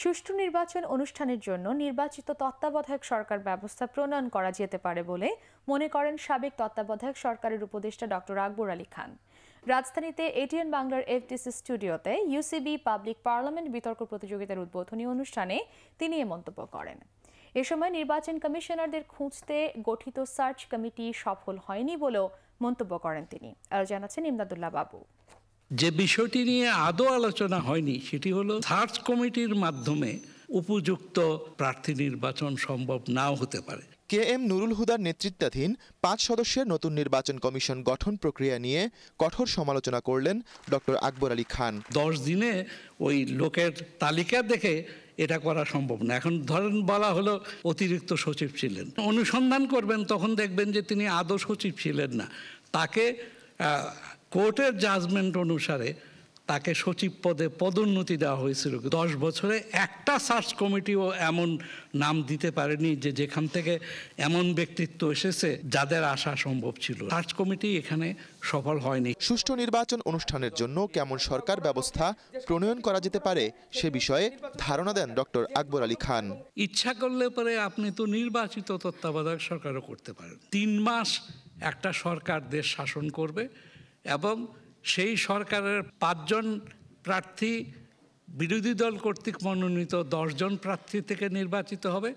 সুষ্ঠু নির্বাচন অনুষ্ঠানের জন্য নির্বাচিত তত্ত্বাবধায়ক সরকার ব্যবস্থা প্রণয়ন করা যেতে পারে বলে মনে করেন সাবেক তত্ত্বাবধায়ক সরকারের উপদেষ্টা ডক্টর আকবর আলী খান। রাজধানীতে এটিএন বাংলার এফটিসি স্টুডিওতে ইউসিবি পাবলিক পার্লামেন্ট বিতর্ক প্রতিযোগিতার উদ্বোধনী অনুষ্ঠানে তিনি এ মন্তব্য করেন। এ সময় নির্বাচন কমিশনারদের খুঁজতে গঠিত সার্চ কমিটি সফল হয়নি বলেও মন্তব্য করেন তিনি। আর জানাচ্ছেন ইমদাদুল্লাহ বাবু। যে বিষয়টি নিয়ে আদৌ আলোচনা হয়নি সেটি হলো সার্চ কমিটির মাধ্যমে উপযুক্ত প্রার্থী নির্বাচন সম্ভব নাও হতে পারে। কে এম নুরুল হুদার নেতৃত্বাধীন 5 সদস্যের নতুন নির্বাচন কমিশন গঠন প্রক্রিয়া নিয়ে কঠোর সমালোচনা করলেন ডক্টর আকবর আলী খান। 10 দিনে ওই লোকের তালিকা দেখে এটা করা সম্ভব না। এখন ধরেন বলা হলো অতিরিক্ত সচিব ছিলেন, অনুসন্ধান করবেন তখন দেখবেন যে তিনি আদৌ সচিব ছিলেন না। তাকে কোর্টের জাজমেন্ট অনুসারে তাকে সচিব পদে পদোন্নতি দেওয়া হয়েছিল। 10 বছরে একটা সার্চ কমিটিও এমন নাম দিতে পারেনি যে যেখান থেকে এমন ব্যক্তিত্ব এসেছে যাদের আসা সম্ভব ছিল। সার্চ কমিটি এখানে সফল হয়নি। সুষ্ঠু নির্বাচন অনুষ্ঠানের জন্য কেমন সরকার ব্যবস্থা প্রণয়ন করা যেতে পারে সে বিষয়ে ধারণা দেন ডক্টর আকবর আলী খান। ইচ্ছা করলে পরে আপনি তো নির্বাচিত তত্ত্বাবধায়ক সরকারও করতে পারেন। 3 মাস একটা সরকার দেশ শাসন করবে এবং সেই সরকারের 5 জন প্রার্থী বিরোধী দল কর্তৃক মনোনীত 10 জন প্রার্থী থেকে নির্বাচিত হবে।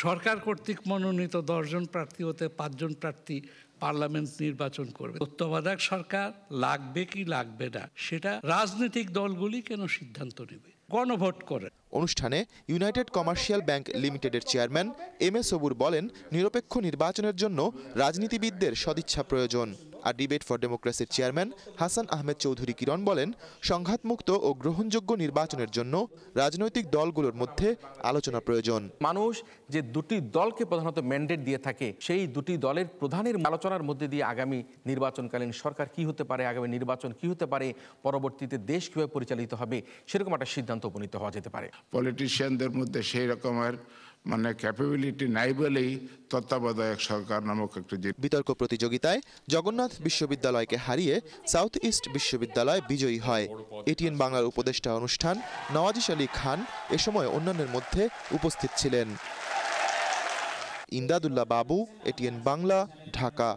সরকার কর্তৃক মনোনীত 10 জন প্রার্থী হতে 5 জন প্রার্থী পার্লামেন্ট নির্বাচন করবে। তত্ত্বাবধায়ক সরকার লাগবে কি লাগবে না সেটা রাজনৈতিক দলগুলি কেন সিদ্ধান্ত নেবে, গণভোট করে। অনুষ্ঠানে ইউনাইটেড কমার্শিয়াল ব্যাংক লিমিটেডের চেয়ারম্যান এম এ সবুর বলেন, নিরপেক্ষ নির্বাচনের জন্য রাজনীতিবিদদের সদিচ্ছা প্রয়োজন। আর ডিবেট ফর ডেমোক্রেসির চেয়ারম্যান হাসান আহমেদ চৌধুরী কিরণ বলেন, সংঘাতমুক্ত ও গ্রহণযোগ্য নির্বাচনের জন্য রাজনৈতিক দলগুলোর মধ্যে আলোচনা প্রয়োজন। মানুষ যে দুটি দলকে প্রধানত ম্যান্ডেট দিয়ে থাকে, সেই দুটি দলের প্রধানের আলোচনার মধ্যে দিয়ে আগামী নির্বাচনকালীন সরকার কি হতে পারে, আগামী নির্বাচন কি হতে পারে, পরবর্তীতে দেশ কিভাবে পরিচালিত হবে সেরকম একটা সিদ্ধান্ত উপনীত হওয়া যেতে পারে। পলিটিশিয়ানদের মধ্যে সেই রকমের ক্যাপাবিলিটি নাই বলেই তত্ত্বাবধায়ক সরকার নামক একটা বিতর্ক প্রতিযোগিতায় জগন্নাথ বিশ্ববিদ্যালয়কে হারিয়ে সাউথ ইস্ট বিশ্ববিদ্যালয় বিজয়ী হয়। এটিএন বাংলার উপদেষ্টা অনুষ্ঠান নওয়াজিশ আলী খান এ সময় অন্যান্যের মধ্যে উপস্থিত ছিলেন। ইমদাদুল্লাহ বাবু, এটিএন বাংলা, ঢাকা।